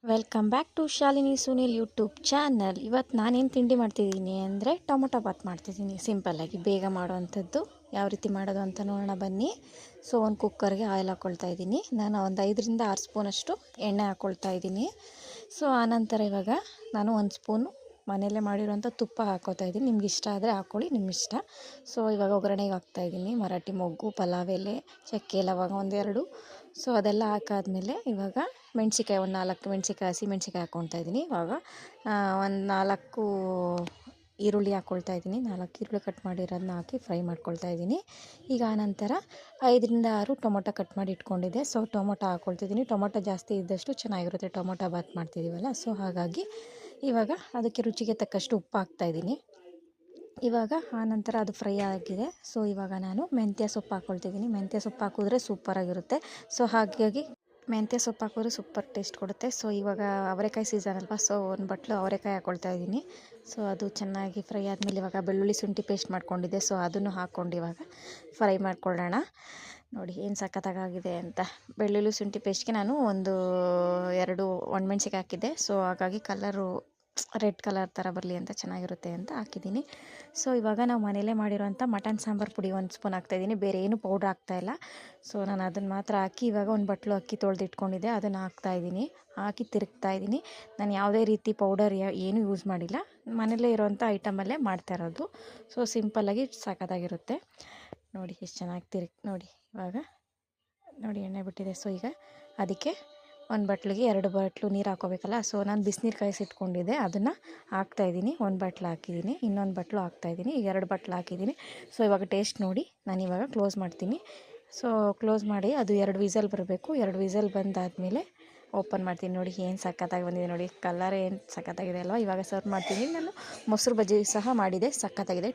Welcome back to Shalini Sunil YouTube channel. ಇವತ್ತು ನಾನೇನು ತಿಂಡಿ ಮಾಡ್ತಿದ್ದೀನಿ ಅಂದರೆ ಟೊಮೊಟೊ ಬಾತ್ ಮಾಡ್ತಿದ್ದೀನಿ. ಸಿಂಪಲ್ಲಾಗಿ ಬೇಗ ಮಾಡುವಂಥದ್ದು. ಯಾವ ರೀತಿ ಮಾಡೋದು ಅಂತ ನೋಡೋಣ ಬನ್ನಿ. ಸೊ ಒಂದು ಕುಕ್ಕರ್ಗೆ ಆಯಿಲ್ ಹಾಕ್ಕೊಳ್ತಾ ಇದ್ದೀನಿ. ನಾನು ಒಂದು 5ರಿಂದ 6 ಸ್ಪೂನಷ್ಟು ಎಣ್ಣೆ ಹಾಕ್ಕೊಳ್ತಾ ಇದ್ದೀನಿ. ಸೊ ಆನಂತರ ಇವಾಗ ನಾನು 1 ಸ್ಪೂನು ಮನೆಯಲ್ಲೇ ಮಾಡಿರೋಂಥ ತುಪ್ಪ ಹಾಕ್ಕೋತಾ ಇದ್ದೀನಿ. ನಿಮ್ಗೆ ಇಷ್ಟ ಆದರೆ ಹಾಕ್ಕೊಳ್ಳಿ, ನಿಮ್ಮ ಇಷ್ಟ. ಸೊ ಇವಾಗ ಒಗ್ಗರಣೆಗೆ ಹಾಕ್ತಾಯಿದ್ದೀನಿ ಮರಾಠಿ ಮೊಗ್ಗು, ಪಲಾವ್ ಎಲೆ, ಚಕ್ಕೆ ಲವಂಗ ಒಂದೆರಡು. ಸೊ ಅದೆಲ್ಲ ಹಾಕಾದ್ಮೇಲೆ ಇವಾಗ ಮೆಣಸಿಕಾಯಿ ಒಂದು 4 ಮೆಣಸಿಕಾಯಿ, ಹಸಿ ಮೆಣಸಿಕಾಯಿ ಹಾಕ್ಕೊಳ್ತಾ ಇದ್ದೀನಿ. ಇವಾಗ ಒಂದು 4 ಈರುಳ್ಳಿ ಹಾಕ್ಕೊಳ್ತಾ ಇದ್ದೀನಿ. 4 ಈರುಳ್ಳಿ ಕಟ್ ಮಾಡಿರೋದನ್ನ ಹಾಕಿ ಫ್ರೈ ಮಾಡ್ಕೊಳ್ತಾ ಇದ್ದೀನಿ. ಈಗ ಆನಂತರ 5ರಿಂದ 6 ಟೊಮೊಟೊ ಕಟ್ ಮಾಡಿ ಇಟ್ಕೊಂಡಿದ್ದೆ. So tomato ಹಾಕ್ಕೊಳ್ತಿದ್ದೀನಿ. ಟೊಮೊಟೊ ಜಾಸ್ತಿ ಇದ್ದಷ್ಟು ಚೆನ್ನಾಗಿರುತ್ತೆ ಟೊಮೊಟೊ ಬಾತ್ ಮಾಡ್ತಿದ್ದೀವಲ್ಲ. ಸೊ ಹಾಗಾಗಿ ಇವಾಗ ಅದಕ್ಕೆ ರುಚಿಗೆ ತಕ್ಕಷ್ಟು ಉಪ್ಪು ಹಾಕ್ತಾಯಿದ್ದೀನಿ. ಇವಾಗ ಆನಂತರ ಅದು ಫ್ರೈ ಆಗಿದೆ. ಸೊ ಇವಾಗ ನಾನು ಮೆಂತ್ಯ ಸೊಪ್ಪು ಹಾಕ್ಕೊಳ್ತಿದ್ದೀನಿ. ಮೆಂತ್ಯ ಸೊಪ್ಪು ಹಾಕಿದ್ರೆ ಸೂಪರಾಗಿರುತ್ತೆ. ಸೊ ಹಾಗಾಗಿ ಮೆಂತ್ಯ ಸೊಪ್ಪು ಹಾಕಿದ್ರೆ ಸೂಪರ್ ಟೇಸ್ಟ್ ಕೊಡುತ್ತೆ. ಸೊ ಇವಾಗ ಅವರೆಕಾಯಿ ಸೀಸನ್ ಅಲ್ವಾ, ಸೊ ಒಂದು ಬಟ್ಲು ಅವರೆಕಾಯಿ ಹಾಕ್ಕೊಳ್ತಾ ಇದ್ದೀನಿ. ಸೊ ಅದು ಚೆನ್ನಾಗಿ ಫ್ರೈ ಆದಮೇಲೆ ಇವಾಗ ಬೆಳ್ಳುಳ್ಳಿ ಶುಂಠಿ ಪೇಸ್ಟ್ ಮಾಡ್ಕೊಂಡಿದ್ದೆ. ಸೊ ಅದನ್ನು ಹಾಕ್ಕೊಂಡು ಇವಾಗ ಫ್ರೈ ಮಾಡ್ಕೊಳ್ಳೋಣ. ನೋಡಿ ಏನು ಸಖತ್ತಾಗಿದೆ ಅಂತ. ಬೆಳ್ಳುಳ್ಳಿ ಶುಂಠಿ ಪೇಸ್ಟ್ಗೆ ನಾನು ಒಂದು 2 ಒಣಮೆಣ್ಸಿಕಾಯಿ ಹಾಕಿದ್ದೆ. ಸೊ ಹಾಗಾಗಿ ಕಲರು ರೆಡ್ ಕಲರ್ ಥರ ಬರಲಿ ಅಂತ, ಚೆನ್ನಾಗಿರುತ್ತೆ ಅಂತ ಹಾಕಿದ್ದೀನಿ. ಸೊ ಇವಾಗ ನಾವು ಮನೇಲೇ ಮಾಡಿರೋಂಥ ಮಟನ್ ಸಾಂಬಾರು ಪುಡಿ 1 ಸ್ಪೂನ್ ಹಾಕ್ತಾಯಿದ್ದೀನಿ. ಬೇರೆ ಏನು ಪೌಡ್ರ್ ಹಾಕ್ತಾಯಿಲ್ಲ. ಸೊ ನಾನು ಅದನ್ನು ಮಾತ್ರ ಹಾಕಿ ಇವಾಗ ಒಂದು ಬಟ್ಲು ಅಕ್ಕಿ ತೊಳೆದಿಟ್ಕೊಂಡಿದ್ದೆ, ಅದನ್ನು ಹಾಕ್ತಾಯಿದ್ದೀನಿ. ಹಾಕಿ ತಿರುಗ್ತಾಯಿದ್ದೀನಿ. ನಾನು ಯಾವುದೇ ರೀತಿ ಪೌಡರ್ ಏನೂ ಯೂಸ್ ಮಾಡಿಲ್ಲ. ಮನೆಯಲ್ಲೇ ಇರೋವಂಥ ಐಟಮಲ್ಲೇ ಮಾಡ್ತಾ ಇರೋದು. ಸೊ ಸಿಂಪಲ್ಲಾಗಿ ಸಖತ್ತಾಗಿರುತ್ತೆ. ನೋಡಿ ಎಷ್ಟು ಚೆನ್ನಾಗಿ ನೋಡಿ ಇವಾಗ ನೋಡಿ ಎಣ್ಣೆ ಬಿಟ್ಟಿದೆ. ಸೊ ಈಗ ಅದಕ್ಕೆ ಒಂದು ಬಟ್ಲಿಗೆ 2 ಬಟ್ಲು ನೀರು ಹಾಕ್ಕೋಬೇಕಲ್ಲ. ಸೊ ನಾನು ಬಿಸಿನೀರು ಕಾಯಿಸಿಟ್ಕೊಂಡಿದ್ದೆ, ಅದನ್ನು ಹಾಕ್ತಾಯಿದ್ದೀನಿ. 1 ಬಟ್ಲು ಹಾಕಿದ್ದೀನಿ, ಇನ್ನೊಂದು ಬಟ್ಲು ಹಾಕ್ತಾಯಿದ್ದೀನಿ. ಈಗ 2 ಬಟ್ಲು ಹಾಕಿದ್ದೀನಿ. ಸೊ ಇವಾಗ ಟೇಸ್ಟ್ ನೋಡಿ ನಾನಿವಾಗ ಕ್ಲೋಸ್ ಮಾಡ್ತೀನಿ. ಸೊ ಕ್ಲೋಸ್ ಮಾಡಿ ಅದು 2 ವಿಸಲ್ ಬರಬೇಕು. 2 ವಿಸಲ್ ಬಂದಾದಮೇಲೆ ಓಪನ್ ಮಾಡ್ತೀನಿ. ನೋಡಿ ಏನು ಸಖತ್ತಾಗಿ ಬಂದಿದೆ. ನೋಡಿ ಕಲರ್ ಏನು ಸಖತ್ತಾಗಿದೆ ಅಲ್ವಾ. ಇವಾಗ ಸರ್ವ್ ಮಾಡ್ತೀನಿ. ನಾನು ಮೊಸರು ಬಜ್ಜಿ ಸಹ ಮಾಡಿದೆ, ಸಖತ್ತಾಗಿದೆ.